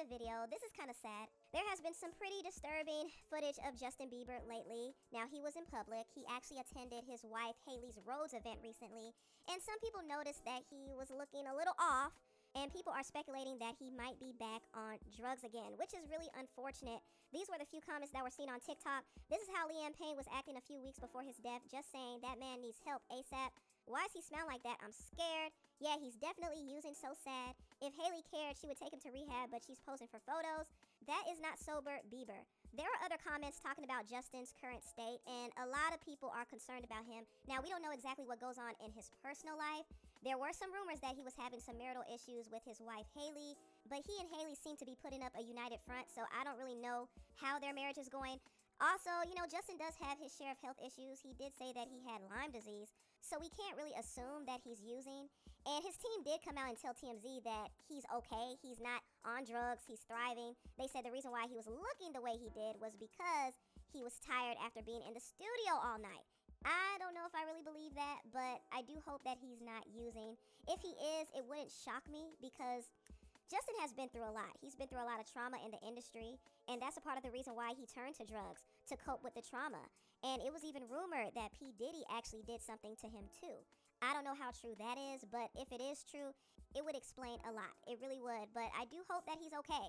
the video. This is kind of sad. There has been some pretty disturbing footage of Justin Bieber lately. Now, he was in public. He actually attended his wife Hailey's Rose event recently, and some people noticed that he was looking a little off, and people are speculating that he might be back on drugs again, which is really unfortunate. These were the few comments that were seen on TikTok. This is how Liam Payne was acting a few weeks before his death, just saying that man needs help ASAP. Why does he smell like that? I'm scared. Yeah, he's definitely using, so sad. If Hailey cared, she would take him to rehab, but she's posing for photos. That is not sober Bieber. There are other comments talking about Justin's current state, and a lot of people are concerned about him. Now, we don't know exactly what goes on in his personal life. There were some rumors that he was having some marital issues with his wife Hailey, but he and Hailey seem to be putting up a united front, so I don't really know how their marriage is going. Also, Justin does have his share of health issues. He did say that he had Lyme disease, so we can't really assume that he's using. And his team did come out and tell TMZ that he's okay. He's not on drugs. He's thriving. They said the reason why he was looking the way he did was because he was tired after being in the studio all night. I don't know if I really believe that, but I do hope that he's not using. If he is, it wouldn't shock me because Justin has been through a lot. He's been through a lot of trauma in the industry, and that's a part of the reason why he turned to drugs, to cope with the trauma. And it was even rumored that P. Diddy actually did something to him too. I don't know how true that is, but if it is true, it would explain a lot. It really would, but I do hope that he's okay.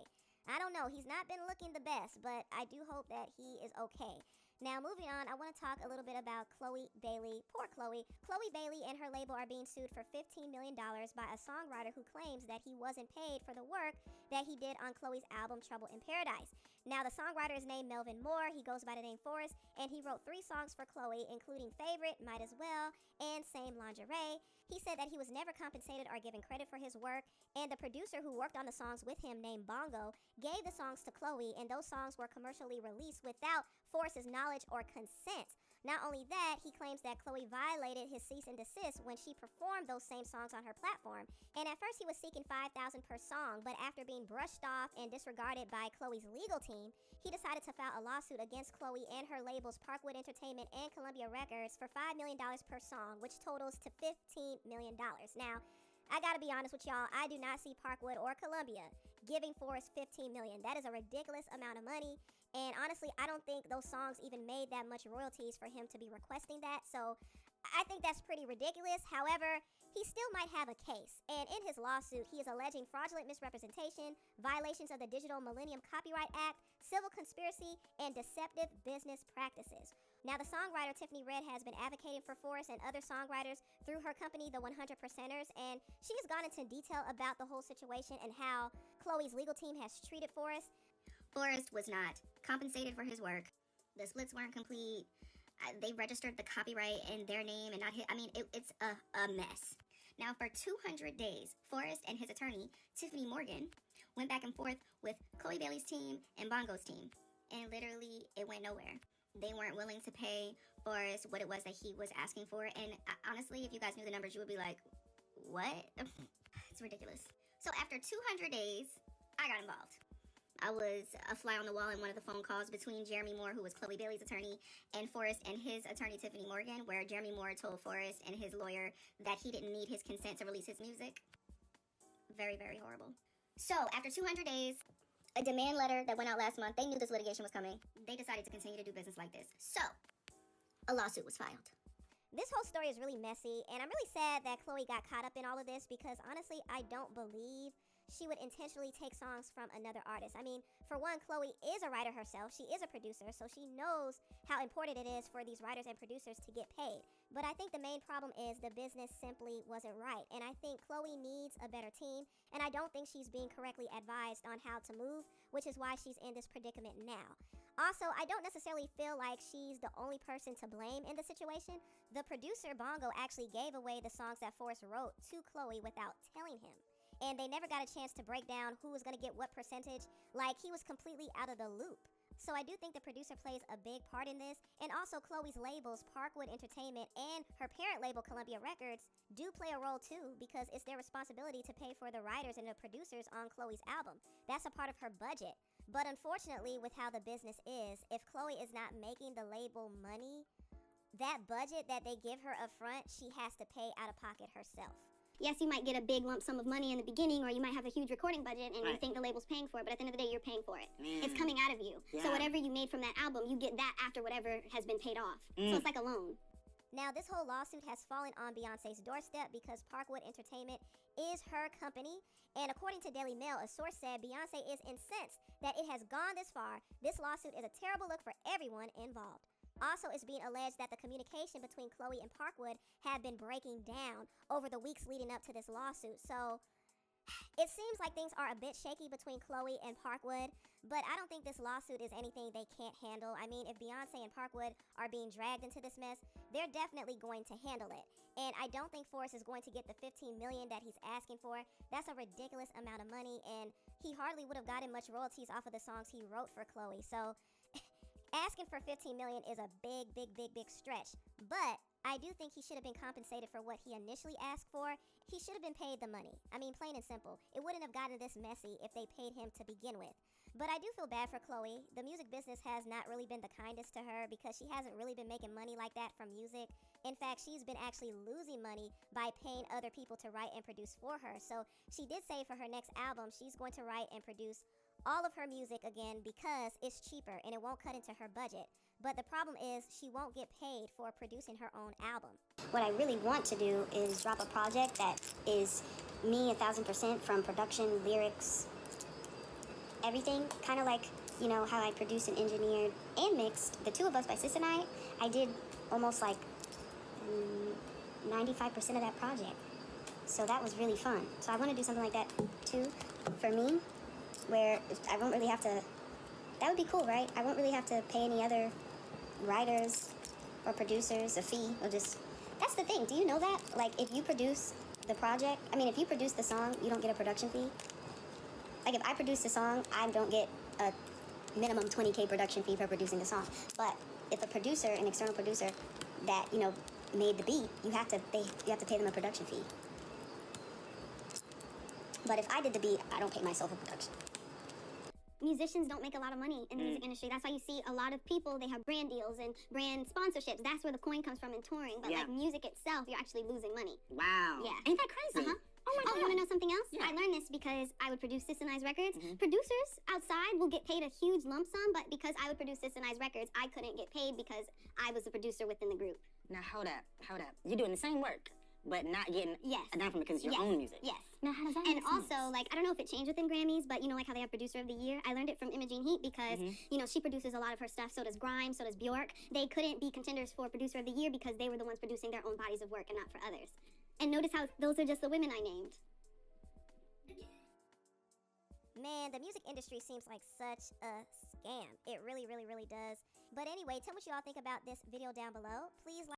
I don't know, he's not been looking the best, but I do hope that he is okay. Now, moving on, I want to talk a little bit about Chloe Bailey. Poor Chloe. Chloe Bailey and her label are being sued for $15 million by a songwriter who claims that he wasn't paid for the work that he did on Chloe's album Trouble in Paradise. Now, the songwriter is named Melvin Moore. He goes by the name Forrest, and he wrote 3 songs for Chloe, including Favorite, Might As Well, and Same Lingerie. He said that he was never compensated or given credit for his work, and the producer who worked on the songs with him, named Bongo, gave the songs to Chloe, and those songs were commercially released without Forrest's knowledge or consent. Not only that, he claims that Chloe violated his cease and desist when she performed those same songs on her platform. And at first he was seeking $5,000 per song, but after being brushed off and disregarded by Chloe's legal team, he decided to file a lawsuit against Chloe and her labels Parkwood Entertainment and Columbia Records for $5 million per song, which totals to $15 million. Now, I gotta be honest with y'all, I do not see Parkwood or Columbia giving Forrest $15 million. That is a ridiculous amount of money, and honestly, I don't think those songs even made that much royalties for him to be requesting that, so I think that's pretty ridiculous. However, he still might have a case, and in his lawsuit, he is alleging fraudulent misrepresentation, violations of the Digital Millennium Copyright Act, civil conspiracy, and deceptive business practices. Now, the songwriter Tiffany Red has been advocating for Forrest and other songwriters through her company, the 100 Percenters, and she has gone into detail about the whole situation and how Chloe's legal team has treated Forrest. Forrest was not compensated for his work. The splits weren't complete. They registered the copyright in their name and not his. I mean, it's a mess. Now, for 200 days, Forrest and his attorney, Tiffany Morgan, went back and forth with Chloe Bailey's team and Bongo's team. And literally, it went nowhere. They weren't willing to pay Forrest what it was that he was asking for. And honestly, if you guys knew the numbers, you would be like, what? It's ridiculous. So after 200 days, I got involved. I was a fly on the wall in one of the phone calls between Jeremy Moore, who was Chloe Bailey's attorney, and Forrest and his attorney, Tiffany Morgan, where Jeremy Moore told Forrest and his lawyer that he didn't need his consent to release his music. Very, very horrible. So after 200 days, a demand letter that went out last month, they knew this litigation was coming. They decided to continue to do business like this. So a lawsuit was filed. This whole story is really messy, and I'm really sad that Chloe got caught up in all of this because honestly, I don't believe she would intentionally take songs from another artist. I mean, for one, Chloe is a writer herself. She is a producer, so she knows how important it is for these writers and producers to get paid. But I think the main problem is the business simply wasn't right, and I think Chloe needs a better team, and I don't think she's being correctly advised on how to move, which is why she's in this predicament now. Also, I don't necessarily feel like she's the only person to blame in the situation. The producer, Bongo, actually gave away the songs that Forrest wrote to Chloe without telling him. And they never got a chance to break down who was going to get what percentage. Like, he was completely out of the loop. So I do think the producer plays a big part in this. And also Chloe's labels, Parkwood Entertainment and her parent label, Columbia Records, do play a role too, because it's their responsibility to pay for the writers and the producers on Chloe's album. That's a part of her budget. But unfortunately, with how the business is, if Chloe is not making the label money, that budget that they give her up front, she has to pay out of pocket herself. yes, you might get a big lump sum of money in the beginning, or you might have a huge recording budget and you think the label's paying for it, but at the end of the day, you're paying for it. It's coming out of you. So whatever you made from that album, you get that after whatever has been paid off. So it's like a loan. Now, this whole lawsuit has fallen on Beyonce's doorstep because Parkwood Entertainment is her company. And according to Daily Mail, a source said Beyonce is incensed that it has gone this far. This lawsuit is a terrible look for everyone involved. Also, it's being alleged that the communication between Chloe and Parkwood have been breaking down over the weeks leading up to this lawsuit. So it seems like things are a bit shaky between Chloe and Parkwood, but I don't think this lawsuit is anything they can't handle. I mean, if Beyonce and Parkwood are being dragged into this mess, they're definitely going to handle it. And I don't think Forrest is going to get the $15 million that he's asking for. That's a ridiculous amount of money, and he hardly would have gotten much royalties off of the songs he wrote for Chloe. So asking for $15 million is a big stretch. But I do think he should have been compensated for what he initially asked for. He should have been paid the money. I mean, plain and simple. It wouldn't have gotten this messy if they paid him to begin with. But I do feel bad for Chloe. The music business has not really been the kindest to her because she hasn't really been making money like that from music. In fact, she's been actually losing money by paying other people to write and produce for her. So she did say for her next album, she's going to write and produce all of her music again because it's cheaper and it won't cut into her budget. But the problem is she won't get paid for producing her own album. What I really want to do is drop a project that is me 1,000% from production, lyrics, everything. Kind of like, you know, how I produced and engineered and mixed The Two of Us by Sis and I did almost like 95% of that project. So that was really fun. So I want to do something like that too for me, where I won't really have to, that would be cool, right? I won't really have to pay any other writers or producers a fee. Or just, that's the thing, do you know that? Like, if you produce the project, I mean, if you produce the song, you don't get a production fee. Like, if I produce the song, I don't get a minimum $20K production fee for producing the song. But if a producer, an external producer that, you know, made the beat, you have to pay them a production fee. But if I did the beat, I don't pay myself a production. Musicians don't make a lot of money in the music industry. That's why you see a lot of people, they have brand deals and brand sponsorships. That's where the coin comes from in touring. But like music itself, you're actually losing money. Wow. Yeah. Ain't that crazy? Oh my God. You want to know something else? Yeah. I learned this because I would produce Sis and I's records. Producers outside will get paid a huge lump sum, but because I would produce Sis and I's records, I couldn't get paid because I was the producer within the group. Now hold up. You're doing the same work, but not getting enough from it because it's your own music. Yes. Now how does that And make also, sense? like, I don't know if it changed within Grammys, but you know, like how they have Producer of the Year? I learned it from Imogene Heat because, you know, she produces a lot of her stuff. So does Grimes, so does Bjork. They couldn't be contenders for Producer of the Year because they were the ones producing their own bodies of work and not for others. And notice how those are just the women I named. Man, the music industry seems like such a scam. It really does. But anyway, tell me what you all think about this video down below. Please like